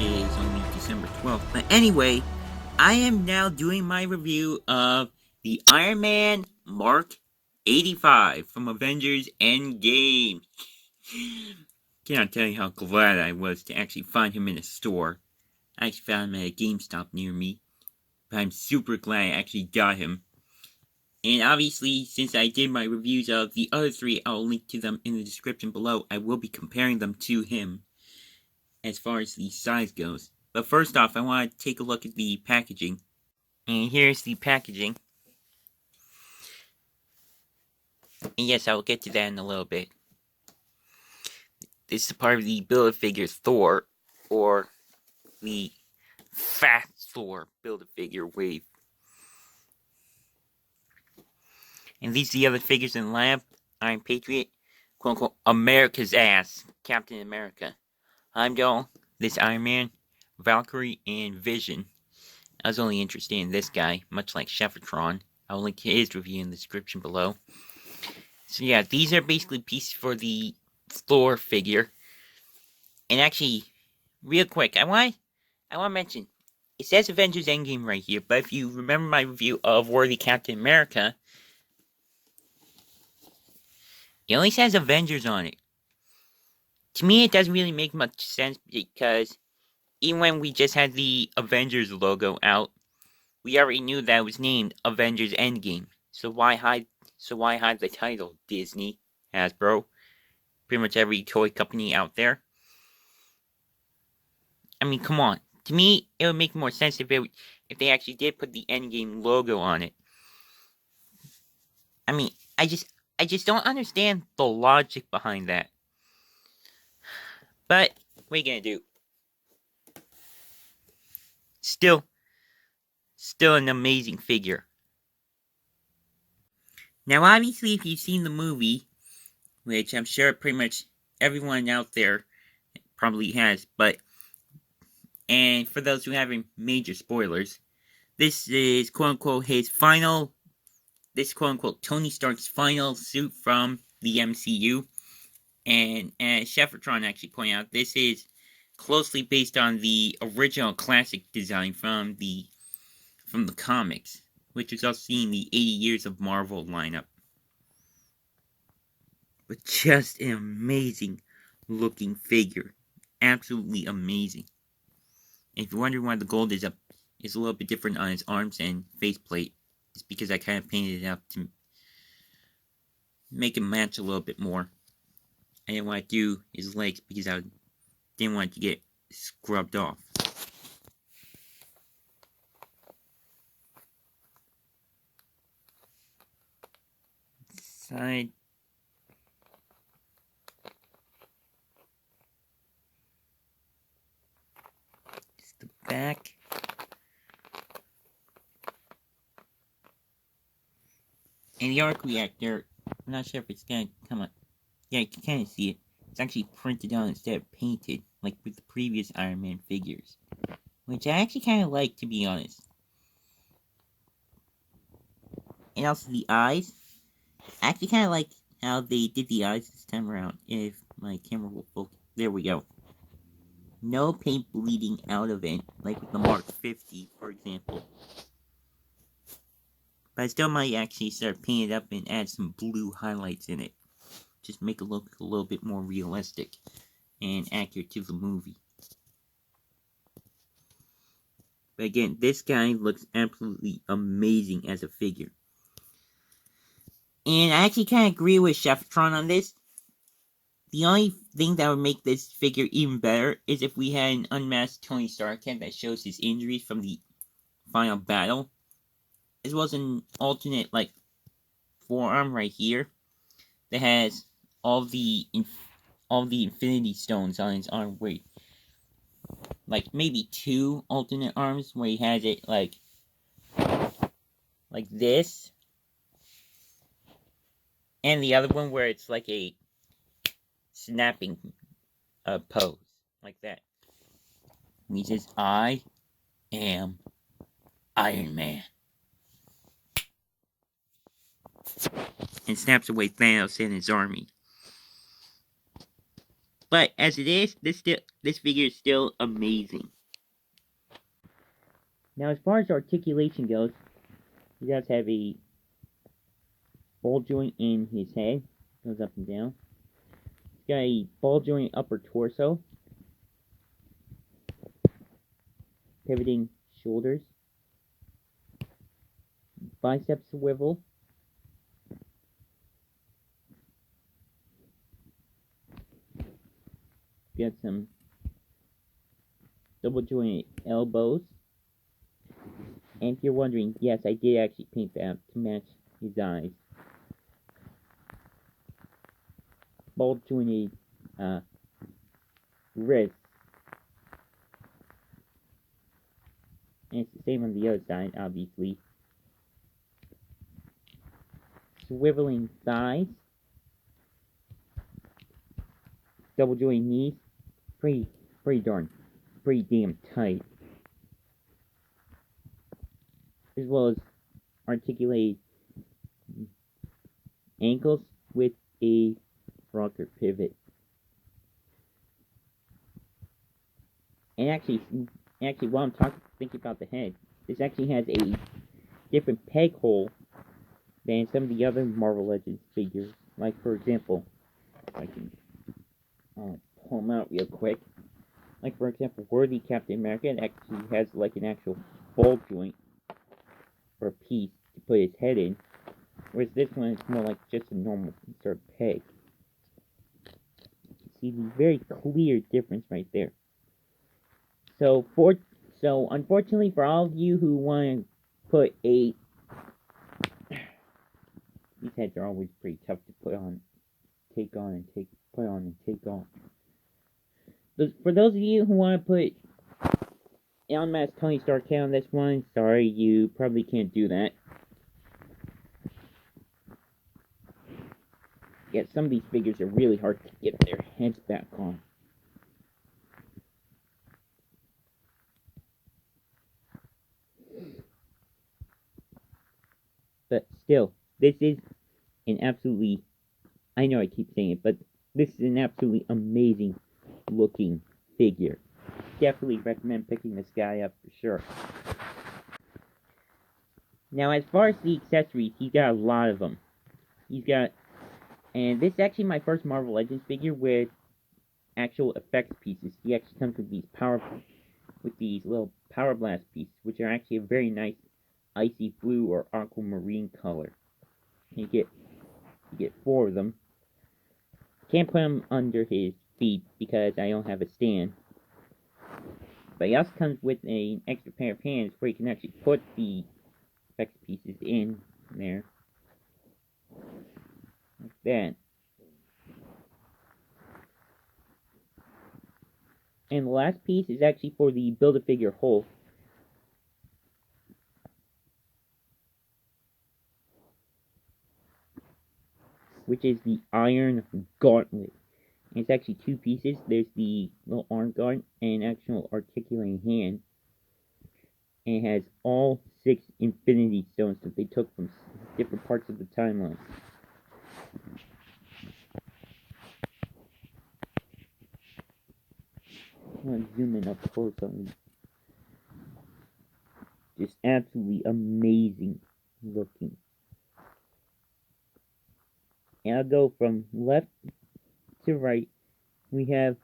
is only December 12th. But anyway, I am now doing my review of the Iron Man Mark 85 from Avengers Endgame. Cannot tell you how glad I was to actually find him in a store. I actually found him at a GameStop near me. But I'm super glad I actually got him. And obviously, since I did my reviews of the other three, I'll link to them in the description below. I will be comparing them to him as far as the size goes. But first off, I want to take a look at the packaging. And here's the packaging. And yes, I will get to that in a little bit. This is part of the Build-A-Figure Thor, or the Fat Thor Build-A-Figure wave. And these are the other figures in the lab. Iron Patriot, quote-unquote, America's ass, Captain America. Heimdall, this Iron Man, Valkyrie, and Vision. I was only interested in this guy, much like Cheffatron. I'll link to his review in the description below. So yeah, these are basically pieces for the Thor figure. And actually, real quick, I want to mention, it says Avengers Endgame right here, but if you remember my review of Worthy Captain America, it only says Avengers on it. To me, it doesn't really make much sense because even when we just had the Avengers logo out, we already knew that it was named Avengers Endgame. So why hide the title, Disney, Hasbro, pretty much every toy company out there? I mean, come on. To me, it would make more sense if they actually did put the Endgame logo on it. I mean, I just don't understand the logic behind that. But what are you gonna do? Still an amazing figure. Now, obviously, if you've seen the movie, which I'm sure pretty much everyone out there probably has, and for those who haven't, major spoilers, this is quote-unquote quote-unquote Tony Stark's final suit from the MCU, and as Cheffatron actually pointed out, this is closely based on the original classic design from the comics, which was also seen in the 80 Years of Marvel lineup. But just an amazing looking figure. Absolutely amazing. And if you're wondering why the gold is a little bit different on his arms and faceplate, it's because I kind of painted it up to make it match a little bit more. I didn't want to do his legs because I didn't want it to get scrubbed off. Side. Just the back. And the arc reactor, I'm not sure if it's gonna come up. Yeah, you can kind of see it. It's actually printed on instead of painted, like with the previous Iron Man figures. Which I actually kind of like, to be honest. And also the eyes. I actually kind of like how they did the eyes this time around. If my camera will focus. There we go. No paint bleeding out of it, like with the Mark 50, for example. But I still might actually start painting it up and add some blue highlights in it. Just make it look a little bit more realistic and accurate to the movie. But again, this guy looks absolutely amazing as a figure. And I actually kind of agree with Cheffatron on this. The only thing that would make this figure even better is if we had an unmasked Tony Stark head that shows his injuries from the final battle, as well as an alternate, like, forearm right here that has all the Infinity Stones on his arm. Wait, like maybe two alternate arms where he has it like this, and the other one where it's like a snapping pose, like that. And he says, "I am Iron Man," and snaps away Thanos and his army. But as it is, this figure is still amazing. Now, as far as articulation goes, he does have a ball joint in his head, goes up and down. He's got a ball joint upper torso, pivoting shoulders, bicep swivel, got some double jointed elbows. And if you're wondering, yes, I did actually paint that to match his eyes. Ball jointed wrist. And it's the same on the other side, obviously. Swiveling thighs. Double jointed knees. Pretty damn tight. As well as articulated ankles with a rocker pivot. And actually, while I'm thinking about the head, this actually has a different peg hole than some of the other Marvel Legends figures. Like, for example, I can pull them out real quick. Like, for example, Worthy Captain America actually has like an actual ball joint or a piece to put his head in, whereas this one is more like just a normal sort of peg. You see the very clear difference right there. So unfortunately for all of you who want to put these heads are always pretty tough to put on, take on, and put on and take off. For those of you who want to put Elon Musk Tony Stark head on this one, sorry, you probably can't do that. Yeah, some of these figures are really hard to get their heads back on. But still, this is an absolutely, I know I keep saying it, but this is an absolutely amazing looking figure. Definitely recommend picking this guy up for sure. Now, as far as the accessories, he's got a lot of them. And this is actually my first Marvel Legends figure with actual effects pieces. He actually comes with these little power blast pieces, which are actually a very nice icy blue or aquamarine color. You get 4 of them. Can't put them under his feet because I don't have a stand. But he also comes with an extra pair of hands where you can actually put the effects pieces in there. Like that. And the last piece is actually for the Build-A-Figure hole. Which is the Iron Gauntlet. And it's actually 2 pieces. There's the little arm guard and an actual articulating hand. And it has all 6 Infinity Stones that they took from different parts of the timeline. I'm going to zoom in up close on it. Just absolutely amazing looking. And I'll go from left to right. We have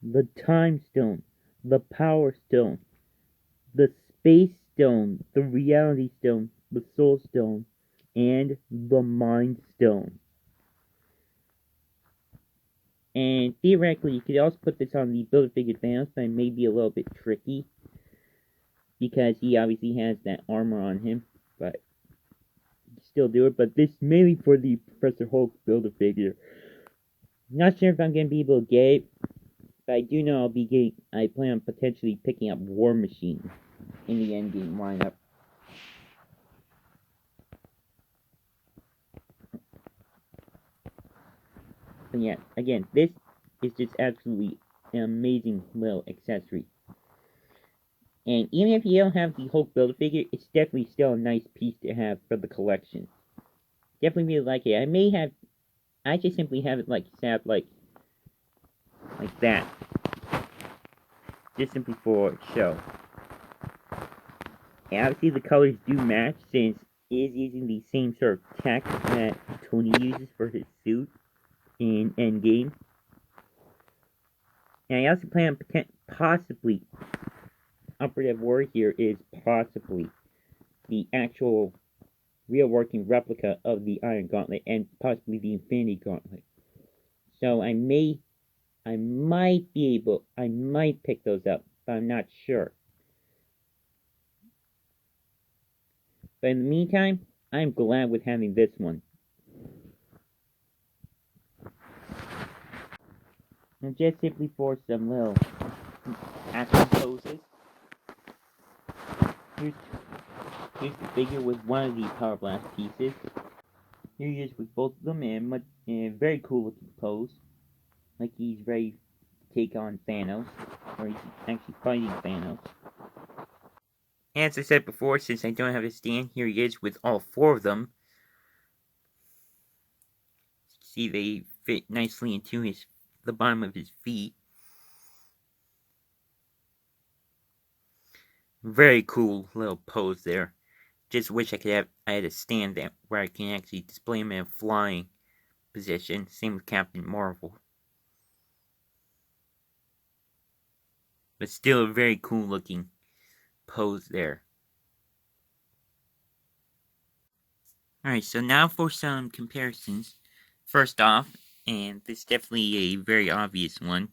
the Time Stone, the Power Stone, the Space Stone, the Reality Stone, the Soul Stone, and the Mind Stone. And theoretically, you could also put this on the Build-A-Figure Thanos, but it may be a little bit tricky because he obviously has that armor on him, but you still do it. But this is mainly for the Professor Hulk Build-A-Figure. Not sure if I'm going to be able to get it, but I do know I plan on potentially picking up War Machine in the endgame lineup. But yeah, again, this is just absolutely an amazing little accessory. And even if you don't have the Hulk Build-A-Figure, it's definitely still a nice piece to have for the collection. Definitely really like it. I just simply have it like set like that, just simply for show. And obviously the colors do match since it is using the same sort of tech that Tony uses for his suit in Endgame. And I also plan on possibly, operative word here is possibly, the actual real working replica of the Iron Gauntlet and possibly the Infinity Gauntlet. So I might pick those up, but I'm not sure. But in the meantime, I'm glad with having this one. And just simply for some little action poses, here's, here's the figure with one of the Power Blast pieces. Here he is with both of them in a very cool looking pose. Like he's ready to take on Thanos, or he's actually fighting Thanos. As I said before, since I don't have a stand, here he is with all four of them. See, they fit nicely into the bottom of his feet. Very cool little pose there. Just wish I had a stand there where I can actually display him in a flying position. Same with Captain Marvel. But still a very cool looking pose there. Alright, so now for some comparisons. First off, and this is definitely a very obvious one.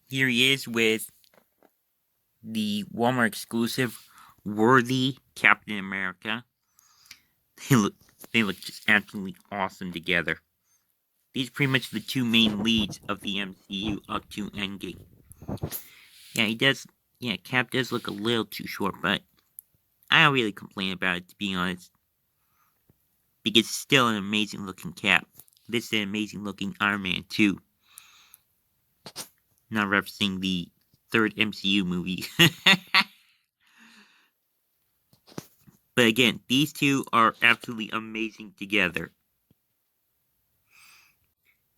Here he is with the Walmart exclusive Worthy Captain America. They look just absolutely awesome together. These are pretty much the two main leads of the MCU up to Endgame. Yeah, Cap does look a little too short, but I don't really complain about it, to be honest. Because it's still an amazing looking Cap. This is an amazing looking Iron Man too. Not referencing the third MCU movie. But again, these two are absolutely amazing together.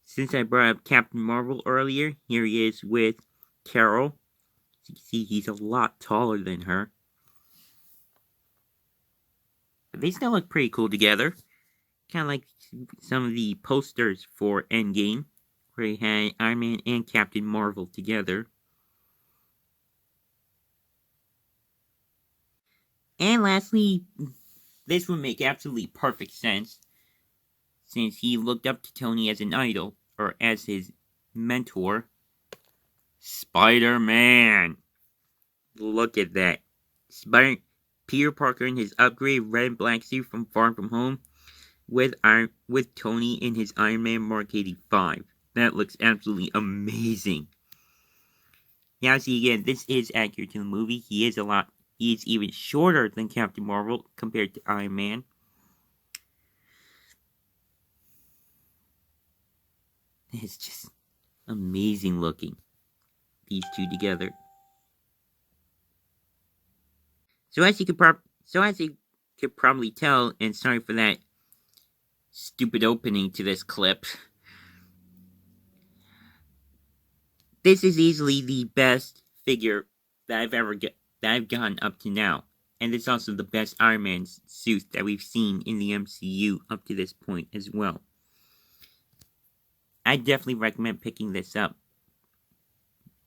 Since I brought up Captain Marvel earlier, here he is with Carol. As you can see, he's a lot taller than her. But they still look pretty cool together. Kind of like some of the posters for Endgame, where he had Iron Man and Captain Marvel together. And lastly, this would make absolutely perfect sense, since he looked up to Tony as an idol, or as his mentor. Spider-Man! Look at that. Peter Parker in his upgraded red and black suit from Far From Home, with Tony in his Iron Man Mark 85. That looks absolutely amazing. Now, see again, this is accurate to the movie. He is even shorter than Captain Marvel compared to Iron Man. It's just amazing looking. These two together. So as you could probably tell, and sorry for that stupid opening to this clip, this is easily the best figure that I've gotten up to now. And it's also the best Iron Man suit that we've seen in the MCU up to this point as well. I definitely recommend picking this up,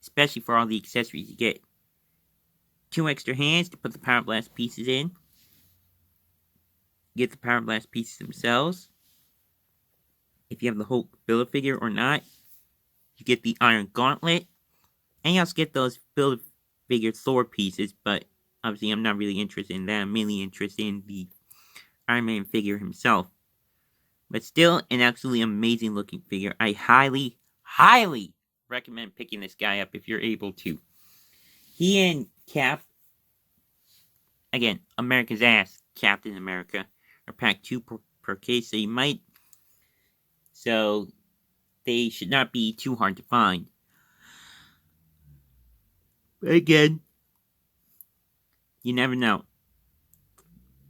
especially for all the accessories you get. 2 extra hands to put the Power Blast pieces in. Get the Power Blast pieces themselves. If you have the Hulk Build-A-Figure or not, you get the Iron Gauntlet. And you also get those Build-A-Figure Thor pieces, but obviously I'm not really interested in that. I'm mainly interested in the Iron Man figure himself. But still, an absolutely amazing looking figure. I highly, highly recommend picking this guy up if you're able to. He and Cap, again, America's ass, Captain America, are packed 2 per case, so they should not be too hard to find. But again, you never know.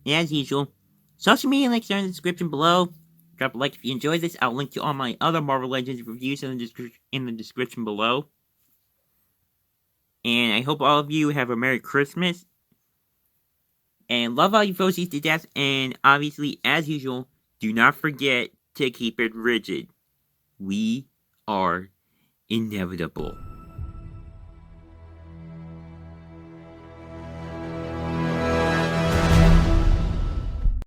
As usual, Social media links are in the description below. Drop a like if you enjoyed this. I'll link to all my other Marvel Legends reviews in the description below. And I hope all of you have a Merry Christmas. And love all you Frozies to death. And obviously, as usual, do not forget to keep it rigid. We are inevitable.